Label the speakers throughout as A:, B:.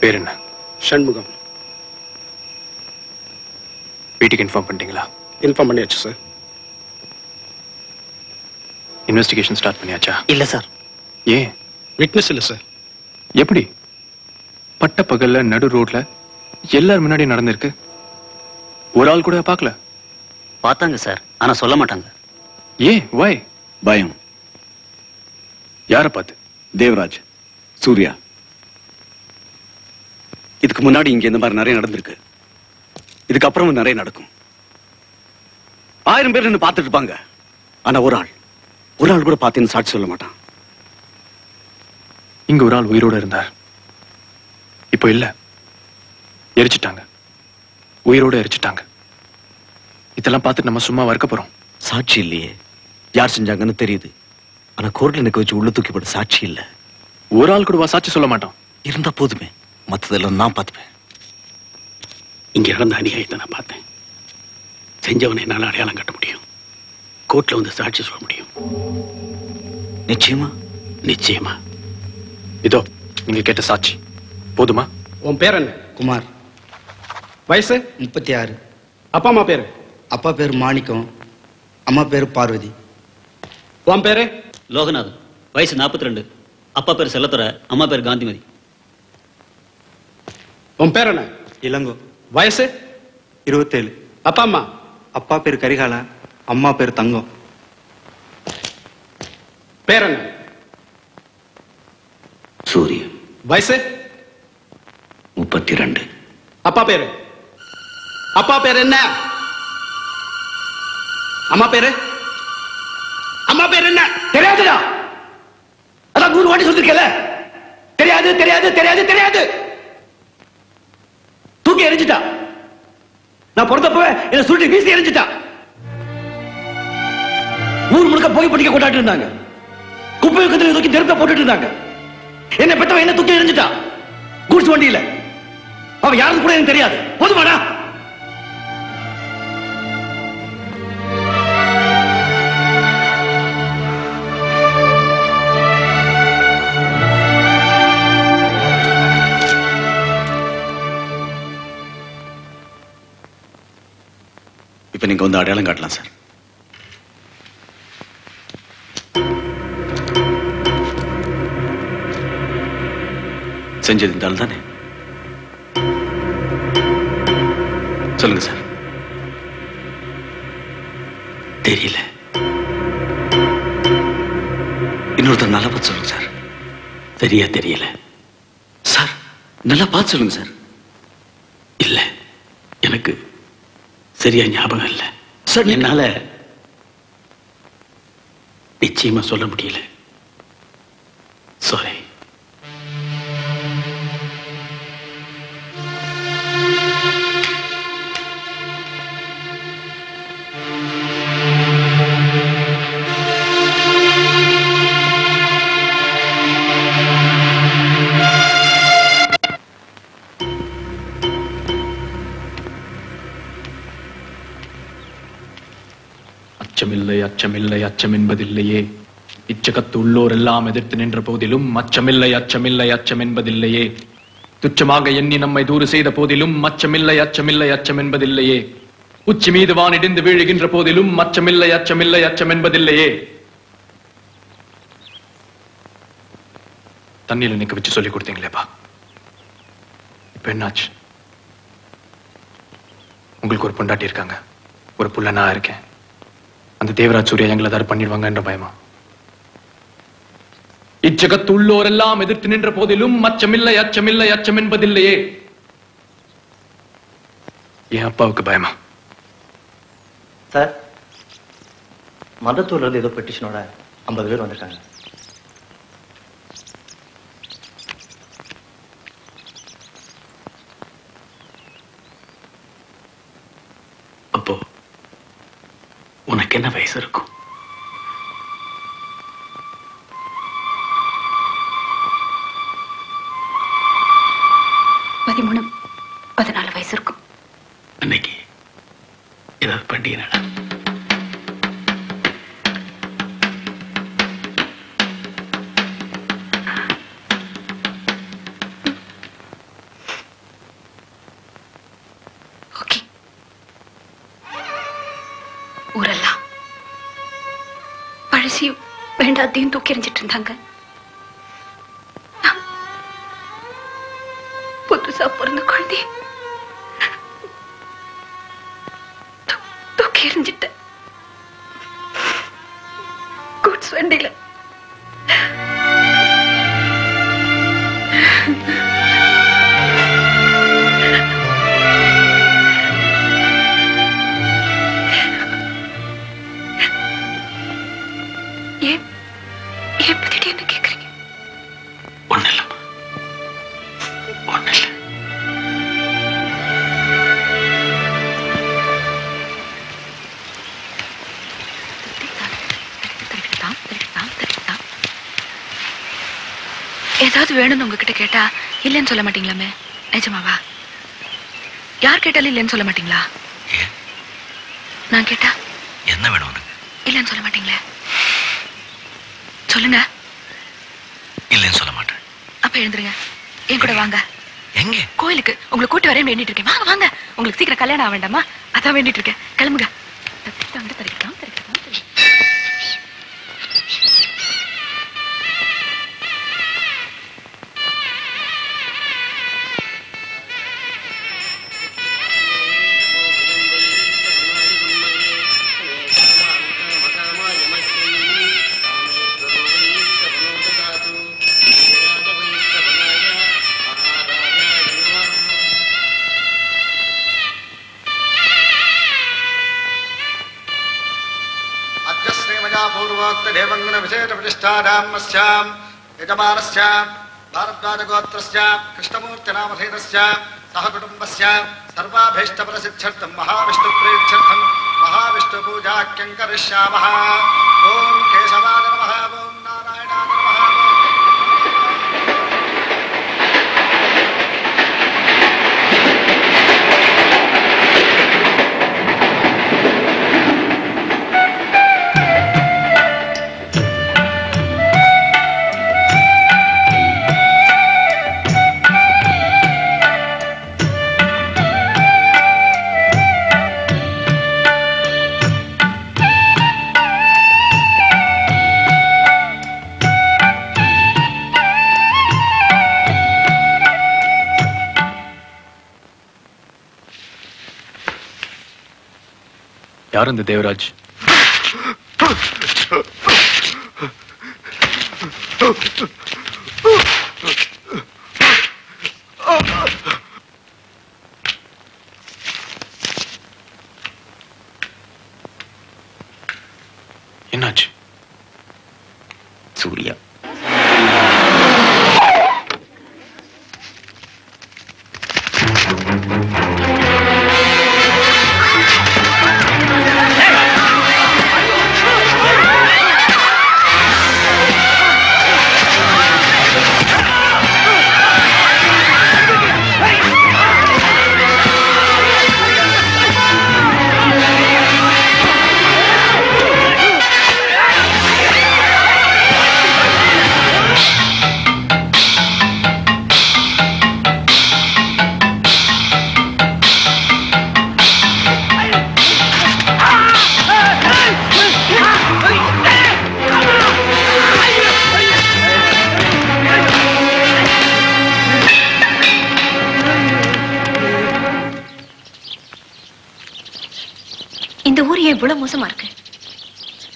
A: பேர் என்ன?
B: ஷண்முகம்.
A: வீட்டுக்கு இன்ஃபார்ம் பண்ணிட்டீங்களா?
B: இன்ஃபார்ம் பண்ணியாச்சு சார்.
A: இன்வெஸ்டிகேஷன் ஸ்டார்ட் பண்ணியாச்சா?
C: இல்ல சார்.
A: ஏன்?
B: விட்னஸ் இல்ல சார்.
A: எப்படி? பட்ட பகல்ல நடு ரோட்ல எல்லாரும் முன்னாடி நடந்திருக்கு. ஒரு ஆள் கூட பார்க்கல?
C: பார்த்தாங்க சார், ஆனா சொல்ல மாட்டாங்க.
A: ஏன்? வை?
D: பயம்.
A: யாரை பார்த்து?
D: தேவராஜ், சூர்யா. இதுக்கு முன்னாடி இங்க இந்த மாதிரி நிறைய நடந்திருக்கு. இதுக்கப்புறமும் நிறைய நடக்கும். 1000 பேர் என்ன பார்த்துட்டு இருப்பாங்க. ஆனா ஒரு ஆள் கூட பார்த்தேன்னு சாட்சி சொல்ல மாட்டான்.
A: இங்க ஒரு ஆள் உயிரோட இருந்தார், இப்போ இல்ல, எரிச்சிட்டாங்க. உயிரோட எரிச்சிட்டாங்க. இதெல்லாம் பார்த்துட்டு நம்ம சும்மா இருக்க போறோம்?
D: சாட்சி இல்லையே, யார் செஞ்சாங்கன்னு தெரியுது. ஆனா கோர்ட்ல எனக்கு வச்சு உள்ள தூக்கி போட சாட்சி இல்ல.
A: ஒரு ஆள் கூட சாட்சி சொல்ல மாட்டோம்.
D: இருந்தா போதுமே, மத்ததெல்லாம் நான் பார்த்துப்பேன்.
B: இங்க நடந்த அநியாயத்தை நான் பார்த்தேன். செஞ்சவனை என்னால அடையாளம் கட்ட முடியும். கோர்ட்ல வந்து சாட்சி சொல்ல முடியும்.
D: நிச்சயமா?
B: நிச்சயமா.
A: இதோ நீங்க கேட்ட சாட்சி போதுமா?
B: உன் பேர் என்ன?
E: குமார்.
B: வயசு?
E: 36.
B: அப்பா அம்மா பேரு?
E: அப்பா பேர் மாணிக்கம், அம்மா பேர் பார்வதி.
B: உன் பேரு?
C: லோகநாதன். வயசு 42. அப்பா பேர் செல்லத்துறை, அம்மா பேர் காந்திமதி.
B: உன் பேர் என்ன?
E: இளங்கோ.
B: வயசு?
E: 27.
B: அப்பா அம்மா?
E: அப்பா பேர் கரிகாலா, அம்மா பேர் தங்கம்.
B: பேர் என்ன?
D: சூர்யா.
B: வயசு?
D: 32.
B: அப்பா பேரு? அப்பா பேர் என்ன? அம்மா பேரு? அம்மா பேர் என்ன?
D: தெரியாதுடா. அதான் 100 வாட்டி சொல்லிருக்கல. தெரியாது தெரியாது தெரியாது தெரியாது. தூக்கி எரிஞ்சிட்டா. நான் பிறந்தப்பவே என்ன சுருட்டி வீசி எரிஞ்சிட்டா. ஊர் முழுக்க போய் படிக்க கொண்டாட்டு இருந்தாங்க. குப்பை கத்திரி தூக்கி நெருப்ப போட்டுட்டு இருந்தாங்க. என்ன பெற்றவன் என்ன தூக்கி எரிஞ்சிட்டா. கூட்ஸ் வண்டியில. அவன் யாருக்கு கூட எனக்கு தெரியாது. போதுமாடா? இப்ப நீங்க வந்து அடையாளம் காட்டலாம் சார். செஞ்சது இந்த ஆள் தானே? சொல்லுங்க சார். தெரியல. இன்னொருத்தர் நல்லா பார்த்து சொல்லுங்க சார். சரியா தெரியல சார். நல்லா பார்த்து சொல்லுங்க சார்.
B: இல்ல, எனக்கு சரியா ஞாபகம் இல்ல
D: சார்.
B: என்னால நிச்சயமா சொல்ல முடியல. சாரி.
A: அச்சமில்லை அச்சமில்லை அச்சம் என்பதில்லையே. இச்சகத்து உள்ளோர் எல்லாம் எதிர்த்து நின்ற போதிலும் அச்சமில்லை அச்சமில்லை அச்சம் என்பதில்லையே. துச்சமாக எண்ணி நம்மை தூறு செய்த போதிலும் அச்சமில்லை அச்சமில்லை அச்சம் என்பதில்லையே. உச்சி மீது வானிடிந்து வீழுகின்ற போதிலும் அச்சமில்லை அச்சமில்லை அச்சம் என்பதில்லையே. தண்ணியில நிக்க வச்சு சொல்லி கொடுத்தீங்களேப்பா, இப்ப என்னாச்சு? உங்களுக்கு ஒரு பொண்டாட்டி இருக்காங்க, ஒரு புள்ள நான் இருக்கேன். அந்த தேவராஜ் சூர்யா எங்களை ஏதாவது பண்ணிடுவாங்கன்ற பயமா? இச்சகத்து உள்ளோரெல்லாம் எதிர்த்து நின்ற போதிலும் அச்சமில்லை அச்சமில்லை அச்சம் என்பதில்லையே. என் அப்பாவுக்கு பயமா?
F: சார், மதத்தூர்ல இருந்து ஏதோ பெட்டிஷனோட 50 பேர் வந்திருக்காங்க.
B: அப்போ உனக்கு என்ன வயசு இருக்கும்?
G: பதிமூணு 14 வயசு இருக்கும்.
B: அன்னைக்கு ஏதாவது பண்டிகை நட.
G: ஆசையும் வேண்டாத்தையும் தூக்கி எறிஞ்சிட்டு இருந்தாங்க. புதுசா பிறந்த குழந்தைய தூக்கி எறிஞ்சிட்டேன் கூட்ஸ் வண்டியில. ஏன் பத்தி என்ன கேக்குறீங்க?
B: ஒண்ணு இல்ல ஒண்ணு இல்ல.
G: ஏதாவது வேணும்னு உங்ககிட்ட கேட்டா இல்லைன்னு சொல்ல மாட்டீங்களாமே? நிஜமாவா? யார் கேட்டாலும் இல்லைன்னு சொல்ல மாட்டீங்களா? நான் கேட்டா
H: என்ன வேணும் உனக்கு?
G: இல்லைன்னு சொல்ல மாட்டீங்களே? சொல்லுங்க.
H: இல்லைன்னு சொல்ல மாட்டேன்.
G: அப்ப எழுந்துருங்க, என் கூட வாங்க.
H: எங்க?
G: கோயிலுக்கு உங்களை கூட்டி வரேன்னு வேண்டிட்டு இருக்கேன். வாங்க வாங்க. உங்களுக்கு சீக்கிரம் கல்யாணம் ஆக வேண்டாமா? அதான் வேண்டிட்டு இருக்கேன். கிளம்புங்க.
I: देवंगन विशेष प्रतिष्ठायां यजमानस्य भारद्वाजगोत्रस्य कृष्णमूर्ति नामधेयस्य सह कुटुंबस्य सर्वाभीष्टफलसिद्ध्यर्थं महाविष्णुप्रीत्यर्थं महाविष्णुपूजाख्यं करिष्यामः। ओम केशवाय नमः। ओम नारायणाय नमः।
A: யார் இந்த தேவராஜ்? என்னாச்சு?
H: சூர்யா
G: இவ்வளவு மோசமா இருக்கு?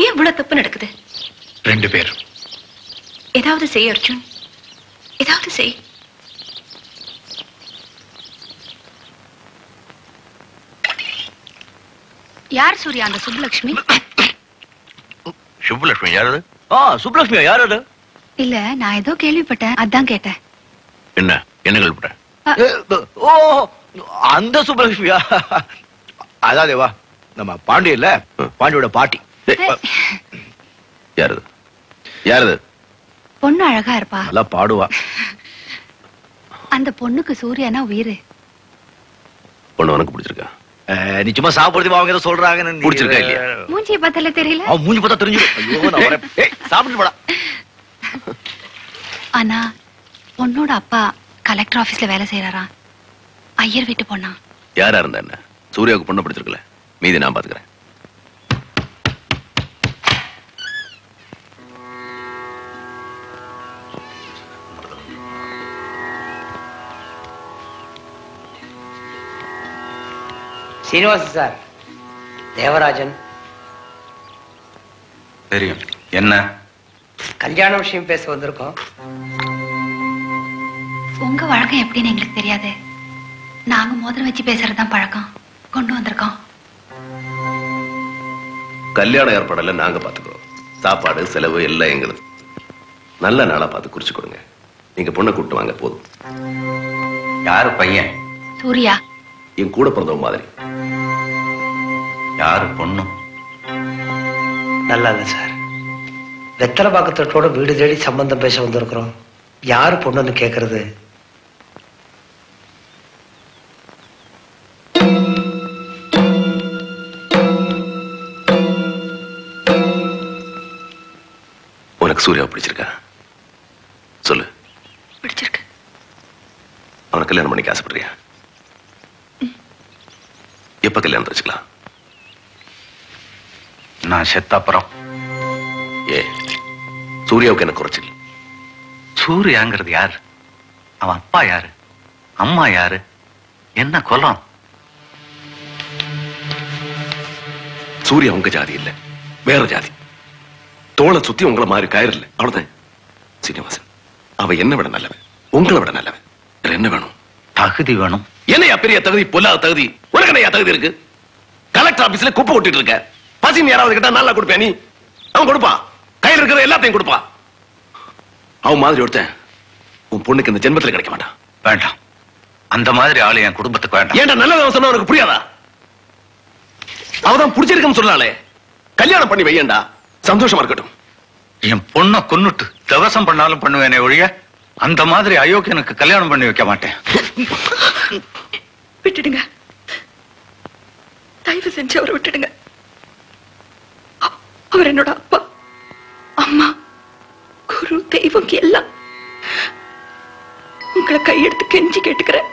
G: ஏன் இவ்வளவு தப்பு நடக்குது?
A: ரெண்டு பேர்.
G: ஏதாவது செய் அர்ஜுன், ஏதாவது செய். யார் சூர்யா அந்த சுப்புலட்சுமி?
H: சுப்புலட்சுமி யாரு?
F: சுப்புலட்சுமியா யார் அது?
G: இல்ல, நான் ஏதோ கேள்விப்பட்டேன், அதான் கேட்டேன்.
H: என்ன என்ன கேள்விப்பட்ட?
F: ஓ, அந்த சுப்புலட்சுமியா? அதாதேவா நம்ம பாண்டி இல்ல, பாண்டியோட பாட்டி.
H: யாரது யாரது?
G: பொண்ணு அழகா இருப்பா,
F: நல்லா பாடுவா.
G: அந்த பொண்ணுக்கு சூர்யானா உயிர்.
H: பொண்ணு உனக்கு பிடிச்சிருக்கா?
F: நிச்சயமா சாப்பிடுறது அவங்க ஏதோ சொல்றாங்க.
H: பிடிச்சிருக்கா இல்லையா?
G: மூஞ்சியை பார்த்தால தெரியல.
F: அவன் மூஞ்சி பார்த்தா தெரிஞ்சிடும். ஐயோ நான் வரேன். சாப்பிட்டு போடா.
G: ஆனா பொண்ணோட அப்பா கலெக்டர் ஆபீஸ்ல வேலை செய்யறாராம். ஐயர் வீட்டு பொண்ணா.
H: யாரா இருந்தா என்ன, சூர்யாவுக்கு பொண்ணு பிடிச்சிருக்கல, மீதி நான் பாத்துக்கிறேன்.
J: சீனிவாச சார், தேவராஜன்.
K: தெரியும். என்ன
J: கல்யாண விஷயம் பேச வந்திருக்கோம்.
G: உங்க வழக்கம் எப்படின்னு எங்களுக்கு தெரியாது. நாங்க மோதிரம் வச்சு பேசுறதுதான் பழக்கம். கொண்டு வந்திருக்கோம்.
H: கல்யாண ஏற்பாடெல்லாம் நாங்க பாத்துக்கிறோம். சாப்பாடு செலவு எல்லாம் எங்களுக்கு. நல்ல நாளா பார்த்து குறிச்சு கொடுங்க. நீங்க பொண்ணை கூப்பிட்டு வாங்க போதும்.
K: யாரு பையன்?
G: சூர்யா.
H: என் கூட பிறந்தவங்க மாதிரி.
K: யாரு பொண்ணு?
J: நல்லா இல்ல சார். வெத்தலை பாக்கத்தோட வீடு தேடி சம்பந்தம் பேச வந்திருக்கிறோம். யாரு பொண்ணுன்னு கேக்குறது?
H: உனக்கு சூர்யாவை பிடிச்சிருக்கா? சொல்லு.
G: பிடிச்சிருக்கு.
H: அவனை கல்யாணம் பண்ணிக்க ஆசைப்படுறியா? எப்ப கல்யாணம் வச்சுக்கலாம்?
K: நான் செத்தாப்புறம்.
H: ஏ, சூர்யாவுக்கு என்ன குறைச்சல்?
K: சூர்யாங்கிறது யாரு? அவன் அப்பா யாரு? அம்மா யாரு? என்ன குலம்?
H: சூர்யா உங்க ஜாதி இல்ல, வேற ஜாதி. தோளை சுத்தி உங்களை மாதிரி கயிறு இல்ல, அவ்வளவுதான். சீனிவாசன், அவ என்ன விட நல்லவன், உங்களை விட நல்லவன். வேற என்ன வேணும்?
K: தகுதி வேணும்.
H: என்னையா பெரிய தகுதி? பொல்லாத தகுதி. உனக்கு என்னையா தகுதி இருக்கு? கலெக்டர் ஆபீஸ்ல குப்பை ஓட்டிட்டு இருக்க. பசின்னு யாராவது கிட்ட நல்லா கொடுப்பேன் நீ? அவன் கொடுப்பான். கையில் இருக்கிற எல்லாத்தையும் கொடுப்பான். அவன் மாதிரி ஒருத்தன் உன் பொண்ணுக்கு இந்த ஜென்மத்தில் கிடைக்க மாட்டான்.
K: வேண்டாம், அந்த மாதிரி ஆளு என் குடும்பத்துக்கு வேண்டாம்.
H: ஏன்டா நல்லவன் சொன்னா உனக்கு புரியாதா? அவதான் பிடிச்சிருக்குன்னு சொன்னாலே கல்யாணம் பண்ணி வையண்டா, சந்தோஷமா இருக்கட்டும்.
K: என் பொண்ணை கொன்னுட்டு தவசம் பண்ணாலும் பண்ணுவேனே ஒழிய அந்த மாதிரி அயோக்கியனுக்கு கல்யாணம் பண்ணி வைக்க மாட்டேன்.
G: விட்டுடுங்க, தயவு செஞ்சு அவரை விட்டுடுங்க. அவர் என்னோட அப்பா, அம்மா, குரு, தெய்வம் எல்லாம். உங்களை கையெடுத்து கெஞ்சி கேட்டுக்கிறேன்.